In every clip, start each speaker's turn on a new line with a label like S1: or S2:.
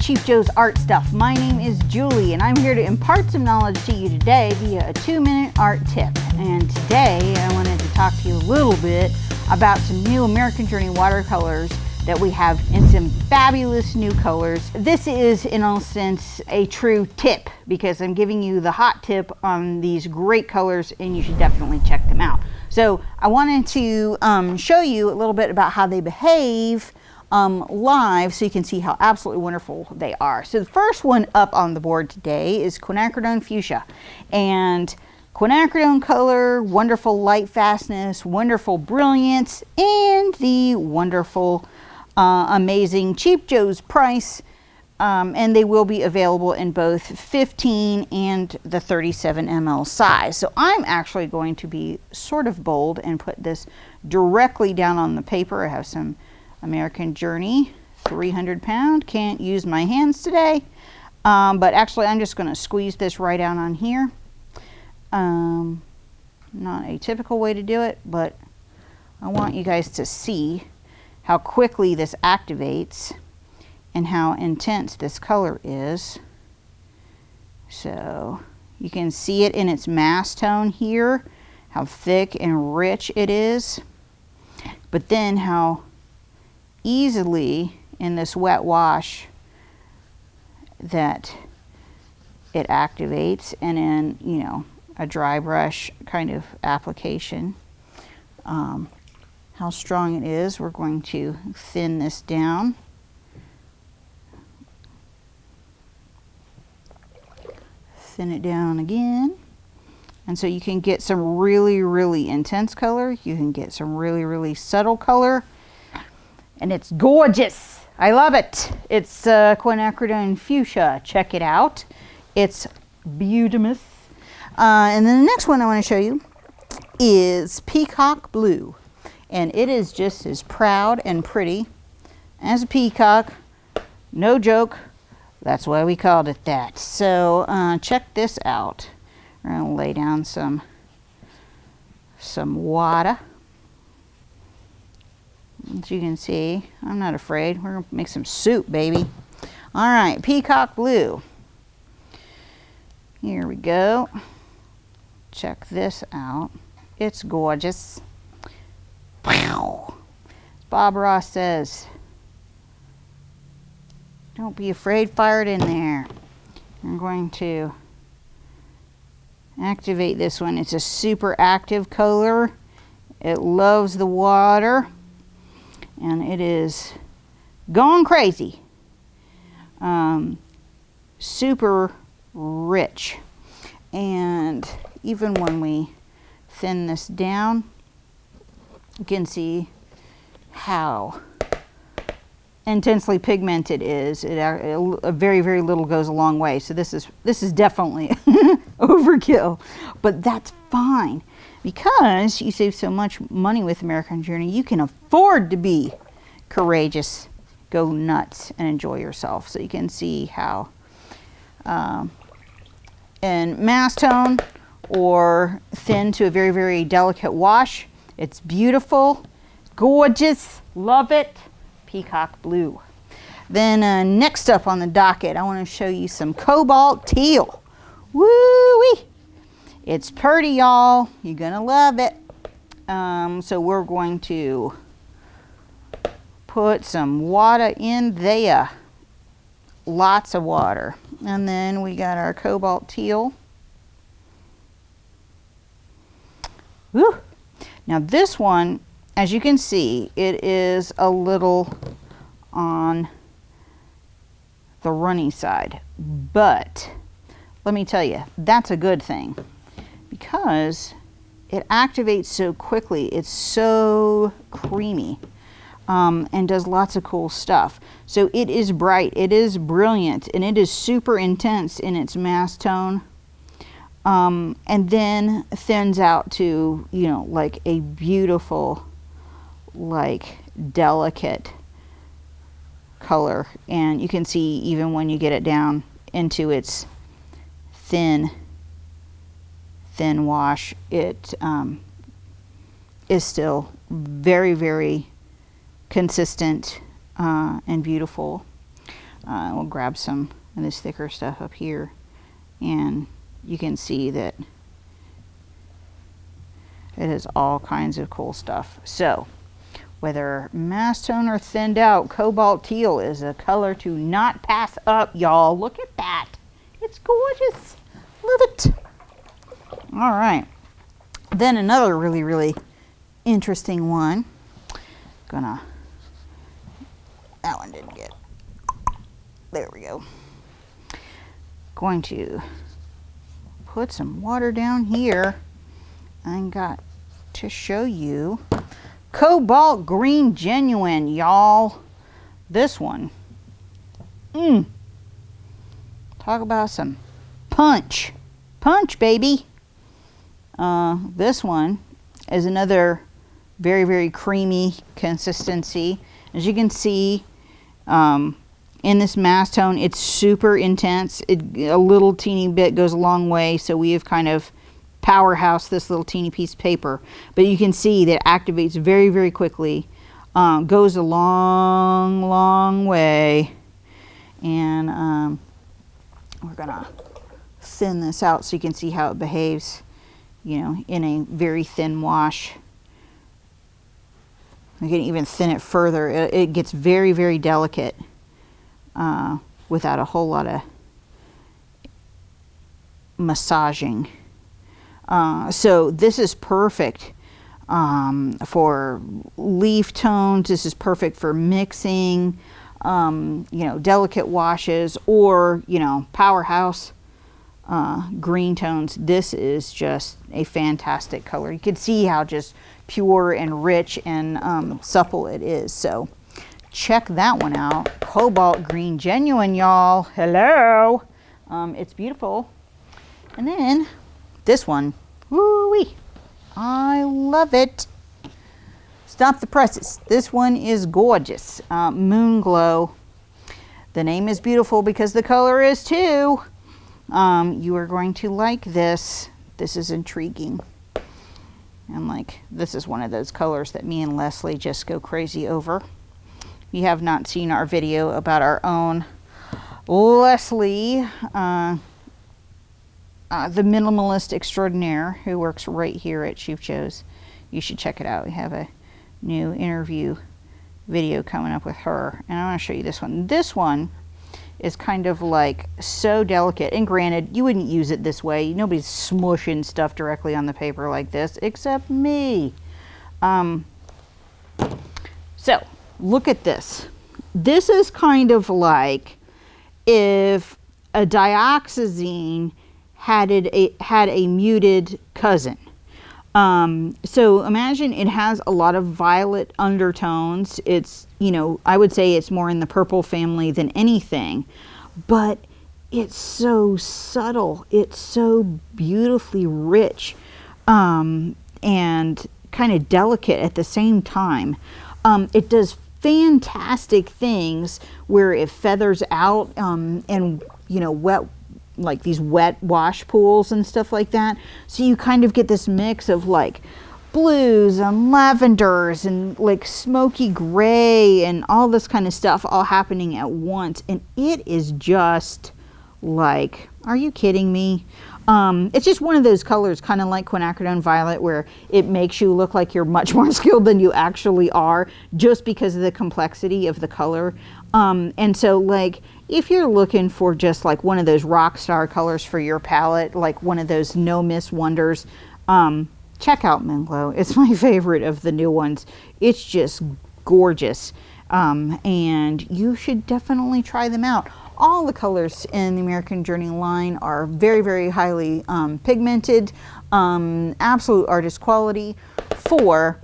S1: Cheap Joe's Art Stuff. My name is Julie and I'm here to impart some knowledge to you today via a 2-minute art tip. And today I wanted to talk to you a little bit about some new Amercian Journey Watercolors that we have in some fabulous new colors. This is in a sense a true tip because I'm giving you the hot tip on these great colors and you should definitely check them out. So I wanted to show you a little bit about how they behave live so you can see how absolutely wonderful they are. So the first one up on the board today is Quinacridone Fuchsia. And quinacridone color, wonderful light fastness, wonderful brilliance, and the wonderful amazing Cheap Joe's price. And they will be available in both 15 and the 37 ml size. So I'm actually going to be sort of bold and put this directly down on the paper. I have some Amercian Journey 300 pound. Can't use my hands today. But actually I'm just going to squeeze this right out on here. Not a typical way to do it, but I want you guys to see how quickly this activates and how intense this color is. So you can see it in its mass tone here, how thick and rich it is, but then how easily in this wet wash that it activates, and in, you know, a dry brush kind of application, how strong it is. We're going to thin this down. Thin it down again. And so you can get some really, really intense color. You can get some really, really subtle color. And it's gorgeous. I love it. It's Quinacridone Fuchsia. Check it out. It's beautimous. And then the next one I want to show you is Peacock Blue. And it is just as proud and pretty as a peacock. No joke. That's why we called it that. So check this out. We're going to lay down some water. As you can see, I'm not afraid. We're going to make some soup, baby. All right, Peacock Blue. Here we go. Check this out. It's gorgeous. Wow. Bob Ross says, don't be afraid, fire it in there. I'm going to activate this one. It's a super active color. It loves the water. And it is going crazy. Super rich. And even when we thin this down, you can see how intensely pigmented it is. A very, very little goes a long way. So this is definitely overkill. But that's fine. Because you save so much money with Amercian Journey, you can afford to be courageous, go nuts, and enjoy yourself. So you can see how in mass tone or thin to a very, very delicate wash, it's beautiful, gorgeous, love it. Peacock Blue. Then next up on the docket, I want to show you some Cobalt Teal. Woo-wee! It's pretty, y'all. You're gonna love it. So we're going to put some water in there. Lots of water. And then we got our Cobalt Teal. Woo! Now this one, as you can see, it is a little on the runny side. But let me tell you, that's a good thing. Because it activates so quickly. It's so creamy and does lots of cool stuff. So it is bright, it is brilliant, and it is super intense in its mass tone. And then thins out to, you know, like a beautiful, like delicate color. And you can see even when you get it down into its thin wash, it is still very, very consistent and beautiful. We'll grab some of this thicker stuff up here, and you can see that it has all kinds of cool stuff. So whether mass tone or thinned out, Cobalt Teal is a color to not pass up, y'all. Look at that. It's gorgeous. Love it. All right. Then another really, really interesting one. That one didn't get, there we go. Going to put some water down here. I got to show you Cobalt Green Genuine, y'all. This one. Talk about some punch. Punch, baby. This one is another very, very creamy consistency. As you can see, in this mass tone, it's super intense. A little teeny bit goes a long way, so we have kind of powerhouse this little teeny piece of paper. But you can see that it activates very, very quickly. Goes a long, long way. And we're gonna thin this out so you can see how it behaves, you know, in a very thin wash. We can even thin it further. It gets very, very delicate without a whole lot of massaging. So this is perfect for leaf tones. This is perfect for mixing, you know, delicate washes, or, you know, powerhouse green tones. This is just a fantastic color. You can see how just pure and rich and supple it is. So check that one out. Cobalt Green Genuine, y'all. Hello. It's beautiful. And then this one. Woo-wee. I love it. Stop the presses. This one is gorgeous. Moonglow. The name is beautiful because the color is too. You are going to like this. This is intriguing. And like, this is one of those colors that me and Leslie just go crazy over. If you have not seen our video about our own Leslie, the minimalist extraordinaire who works right here at Shoe Shows, you should check it out. We have a new interview video coming up with her, and I want to show you this one. This one is kind of like so delicate, and granted, you wouldn't use it this way. Nobody's smushing stuff directly on the paper like this except me. So look at this. This is kind of like if a dioxazine had a muted cousin. So imagine it has a lot of violet undertones. It's, you know, I would say it's more in the purple family than anything, but it's so subtle. It's so beautifully rich, and kind of delicate at the same time. It does fantastic things where it feathers out, and, you know, like these wet wash pools and stuff like that. So you kind of get this mix of like blues and lavenders and like smoky gray and all this kind of stuff all happening at once. And it is just like, are you kidding me? It's just one of those colors, kind of like Quinacridone Violet, where it makes you look like you're much more skilled than you actually are, just because of the complexity of the color. And so, like, if you're looking for just like one of those rock star colors for your palette, like one of those no miss wonders, check out Moonglow. It's my favorite of the new ones. It's just gorgeous, and you should definitely try them out. All the colors in the Amercian Journey line are very, very highly pigmented, absolute artist quality for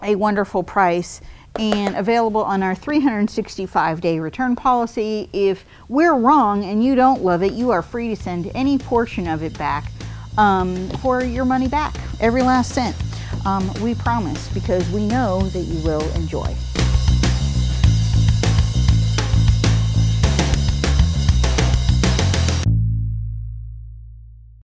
S1: a wonderful price, and available on our 365-day return policy. If we're wrong and you don't love it, you are free to send any portion of it back for your money back, every last cent. We promise, because we know that you will enjoy.